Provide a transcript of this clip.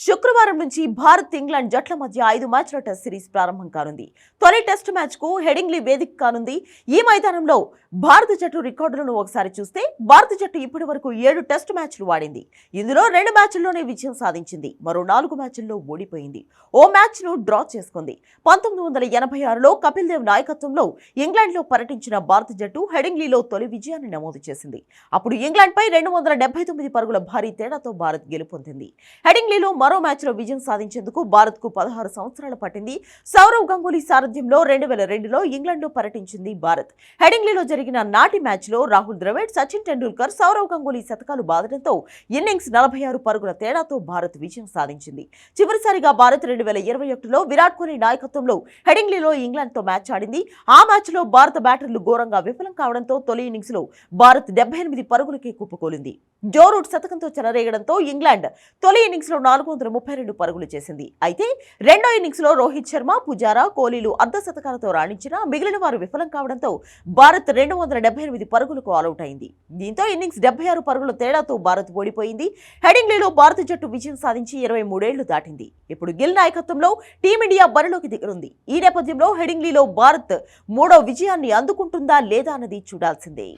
శుక్రవారం నుంచి భారత్ ఇంగ్లాండ్ జట్ల మధ్య 5 మ్యాచ్ల టెస్ట్ సిరీస్ ప్రారంభం కానుంది. తొలి టెస్ట్ మ్యాచ్ కు హెడింగ్లీ వేదిక కానుంది. ఈ మైదానంలో భారత జట్టు రికార్డులను ఒకసారి చూస్తే భారత జట్టు ఇప్పటి వరకు 7 టెస్ట్ మ్యాచ్లు ఆడింది. ఇందులో 2 మ్యాచ్ల్లోనే విజయం సాధించింది. మరో 4 మ్యాచ్ల్లో ఓడిపోయింది. ఓ మ్యాచ్ ను డ్రా చేసుకుంది. 1986లో కపిల్ దేవ్ నాయకత్వంలో ఇంగ్లాండ్లో పర్యటించిన భారత జట్టు హెడింగ్లీలో తొలి విజయాన్ని నమోదు చేసింది. అప్పుడు ఇంగ్లాండ్పై 279 పరుగుల భారీ తేడాతో భారత్ గెలుపొందింది. హెడింగ్లీలో మరో మ్యాచ్లో విజయం సాధించేందుకు భారత్కు 16 సంవత్సరాలు పట్టింది. సౌరవ్ గంగూలీ సారథ్యంలో 2002లో ఇంగ్లాండ్లో పర్యటించింది భారత్. హెడింగ్లీలో జరిగిన నాటి మ్యాచ్లో రాహుల్ ద్రవిడ్, సచిన్ టెండూల్కర్, సౌరవ్ గంగూలీ శతకాలు బాదడంతో ఇన్నింగ్స్ 46 పరుగుల తేడాతో భారత్ విజయం సాధించింది. చివరిసారిగా భారత్ 2021లో విరాట్ కోహ్లీ నాయకత్వంలో హెడింగ్లీలో ఇంగ్లాండ్తో మ్యాచ్ ఆడింది. ఆ మ్యాచ్లో భారత బ్యాటర్లు ఘోరంగా విఫలం కావడంతో తొలి ఇన్నింగ్స్లో భారత్ 78 పరుగులకే కుప్పకూలింది. జో రూట్ శతకంతో చెలరేగడంతో ఇంగ్లాండ్ తొలి ఇన్నింగ్స్లో 432 పరుగులు చేసింది. అయితే రెండో ఇన్నింగ్స్లో రోహిత్ శర్మ, పుజారా, కోహ్లీలు అర్ధ శతకాలతో రాణించినా మిగిలిన వారు విఫలం కావడంతో భారత్ 278 పరుగులకు ఆలౌట్ అయింది. దీంతో ఇన్నింగ్స్ 76 పరుగుల తేడాతో భారత్ ఓడిపోయింది. హెడింగ్లీలో భారత జట్టు విజయం సాధించి 23 ఏళ్లు దాటింది. ఇప్పుడు గిల్ నాయకత్వంలో టీమిండియా బరిలోకి దిగనుంది. ఈ నేపథ్యంలో హెడింగ్లీలో భారత్ 3వ విజయాన్ని అందుకుంటుందా లేదా అన్నది చూడాల్సిందే.